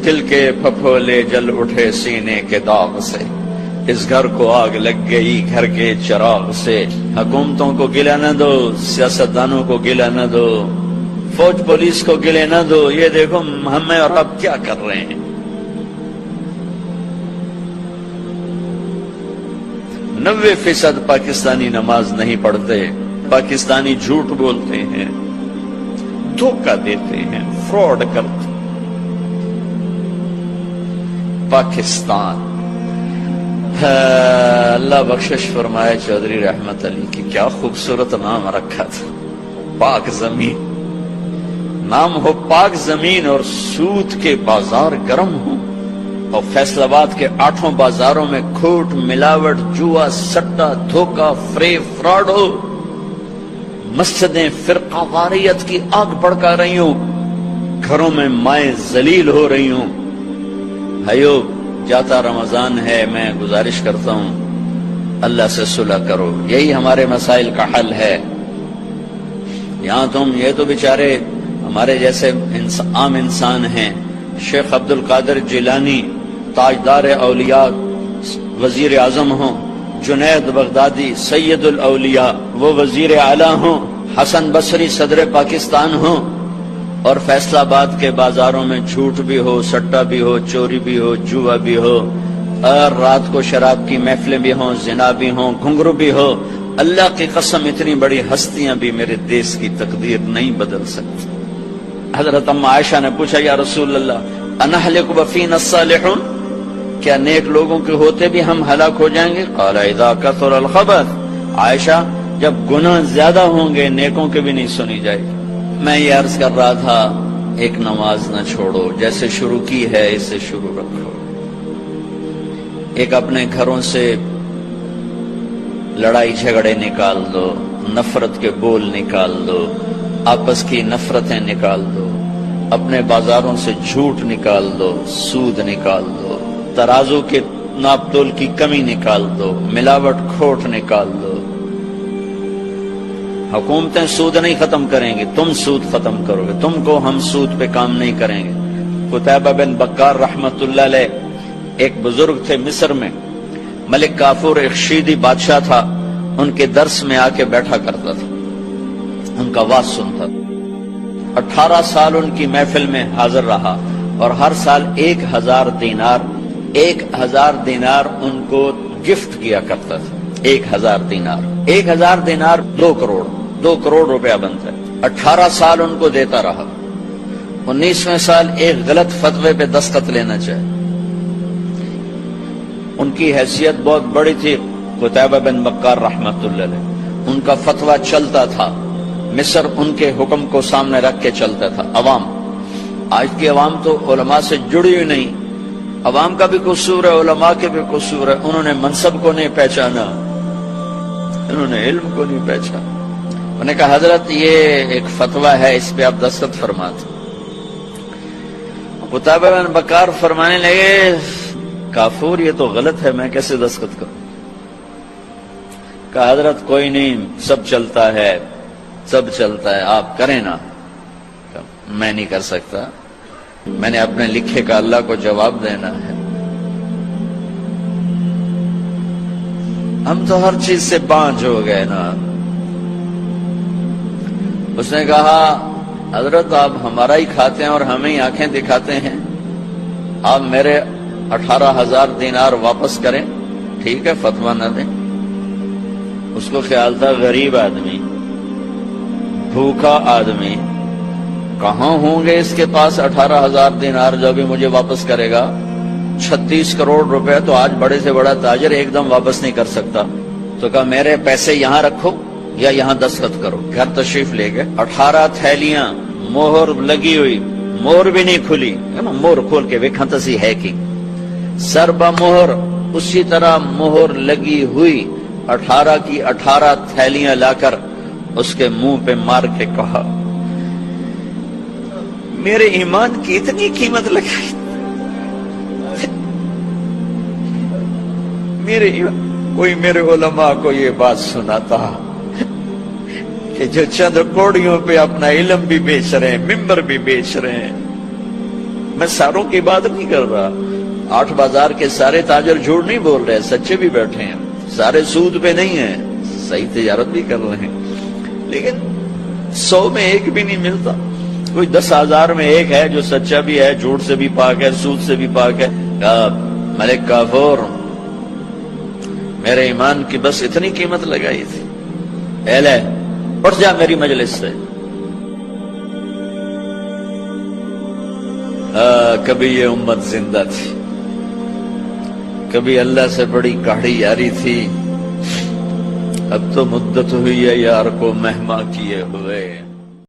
دل کے پھپھولے جل اٹھے سینے کے داغ سے، اس گھر کو آگ لگ گئی گھر کے چراغ سے۔ حکومتوں کو گلہ نہ دو، سیاستدانوں کو گلہ نہ دو، فوج پولیس کو گلے نہ دو، یہ دیکھو ہمیں اور اب کیا کر رہے ہیں۔ 90% پاکستانی نماز نہیں پڑھتے، پاکستانی جھوٹ بولتے ہیں، دھوکہ دیتے ہیں، فراڈ کرتے۔ پاکستان، اللہ بخشش فرمائے چودھری رحمت علی کی، کیا خوبصورت نام رکھا تھا، پاک زمین۔ نام ہو پاک زمین اور سود کے بازار گرم ہوں، اور فیصل آباد کے 8 بازاروں میں کھوٹ، ملاوٹ، جوا، سٹا، دھوکہ، فریب، فراڈ ہو، مسجدیں فرقہ واریت کی آگ بھڑکا رہی ہوں، گھروں میں مائیں ذلیل ہو رہی ہوں۔ بھائیو، جاتا رمضان ہے، میں گزارش کرتا ہوں اللہ سے صلح کرو، یہی ہمارے مسائل کا حل ہے۔ یہاں تم، یہ تو بیچارے ہمارے جیسے عام انسان ہیں، شیخ عبد القادر جیلانی تاجدار اولیاء وزیر اعظم ہوں، جنید بغدادی سید الاولیاء وہ وزیر اعلیٰ ہوں، حسن بصری صدر پاکستان ہوں، اور فیصل آباد کے بازاروں میں جھوٹ بھی ہو، سٹا بھی ہو، چوری بھی ہو، جوا بھی ہو، اور رات کو شراب کی محفلیں بھی ہوں، زنا بھی ہوں، گھنگرو بھی ہو، اللہ کی قسم اتنی بڑی ہستیاں بھی میرے دیش کی تقدیر نہیں بدل سکتی۔ حضرت ام عائشہ نے پوچھا، یا رسول اللہ انہلک وفینا الصالحون، کیا نیک لوگوں کے ہوتے بھی ہم ہلاک ہو جائیں گے؟ قال اذا کثر الخبث، عائشہ جب گناہ زیادہ ہوں گے نیکوں کے بھی نہیں سنی جائے گی۔ میں یہ عرض کر رہا تھا، ایک نماز نہ چھوڑو، جیسے شروع کی ہے اسے شروع رکھو۔ ایک اپنے گھروں سے لڑائی جھگڑے نکال دو، نفرت کے بول نکال دو، آپس کی نفرتیں نکال دو، اپنے بازاروں سے جھوٹ نکال دو، سود نکال دو، ترازو کے ناپ تول کی کمی نکال دو، ملاوٹ کھوٹ نکال دو۔ حکومتیں سود نہیں ختم کریں گی، تم سود ختم کرو گے، تم کو ہم سود پہ کام نہیں کریں گے۔ قتیبہ بن بکار رحمت اللہ علیہ ایک بزرگ تھے مصر میں، ملک کافور ایک شیعی بادشاہ تھا، ان کے درس میں آ کے بیٹھا کرتا تھا، ان کا واز سنتا تھا۔ 18 سال ان کی محفل میں حاضر رہا، اور ہر سال 1000 دینار ان کو گفٹ کیا کرتا تھا۔ 1000 دینار، 1000 دینار 2 کروڑ روپیہ بنتا ہے۔ 18 سال ان کو دیتا رہا۔ 19ویں سال ایک غلط فتوے پہ دستخط لینا چاہے۔ ان کی حیثیت بہت بڑی تھی، قتیبہ بن بکار رحمت اللہ علیہ، ان کا فتویٰ چلتا تھا، مصر ان کے حکم کو سامنے رکھ کے چلتا تھا۔ عوام، آج کی عوام تو علماء سے جڑی ہوئی نہیں، عوام کا بھی قصور ہے، علماء کے بھی قصور ہے، انہوں نے منصب کو نہیں پہچانا، انہوں نے علم کو نہیں پہچانا۔ انہوں نے کہا حضرت یہ ایک فتویٰ ہے، اس پہ آپ دستخط فرماتے۔ قتیبہ بن بکار فرمانے لگے، کافور یہ تو غلط ہے، میں کیسے دستخط کروں؟ کہا حضرت کوئی نہیں، سب چلتا ہے، آپ کریں نا۔ میں نہیں کر سکتا، میں نے اپنے لکھے کا اللہ کو جواب دینا ہے۔ ہم تو ہر چیز سے بانجھ ہو گئے نا۔ اس نے کہا حضرت آپ ہمارا ہی کھاتے ہیں اور ہمیں ہی آنکھیں دکھاتے ہیں، آپ میرے 18,000 دینار واپس کریں، ٹھیک ہے، فتویٰ نہ دیں۔ اس کو خیال تھا غریب آدمی، بھوکا آدمی، کہاں ہوں گے اس کے پاس 18,000 دینار جو بھی مجھے واپس کرے گا؟ 36 کروڑ روپے تو آج بڑے سے بڑا تاجر ایک دم واپس نہیں کر سکتا۔ تو کہا میرے پیسے یہاں رکھو یا یہاں دستخط کرو۔ گھر تشریف لے گئے، 18 تھیلیاں، مہر لگی ہوئی، مہر بھی نہیں کھلی، مہر کھول کے ویکھاں تسی ہے کی، سر با مہر اسی طرح مہر لگی ہوئی، 18 کی 18 تھیلیاں لا کر اس کے منہ پہ مار کے کہا میرے ایمان کی اتنی قیمت لگائی، کوئی میرے علماء کو یہ بات سناتا کہ جو چند کوڑیوں پہ اپنا علم بھی بیچ رہے ہیں، ممبر بھی بیچ رہے ہیں، میں ساروں کی بات نہیں کر رہا، 8 بازار کے سارے تاجر جھوٹ نہیں بول رہے، سچے بھی بیٹھے ہیں، سارے سود پہ نہیں ہیں، صحیح تجارت بھی کر رہے ہیں، لیکن 100 میں ایک بھی نہیں ملتا، کوئی 10,000 میں ایک ہے جو سچا بھی ہے، جھوٹ سے بھی پاک ہے، سود سے بھی پاک ہے۔ ملک کافور، میرے ایمان کی بس اتنی قیمت لگائی تھی، اے لے اٹھ جا میری مجلس سے۔ کبھی یہ امت زندہ تھی، کبھی اللہ سے بڑی گاڑھی یاری تھی، اب تو مدت ہوئی ہے یار کو مہما کیے ہوئے۔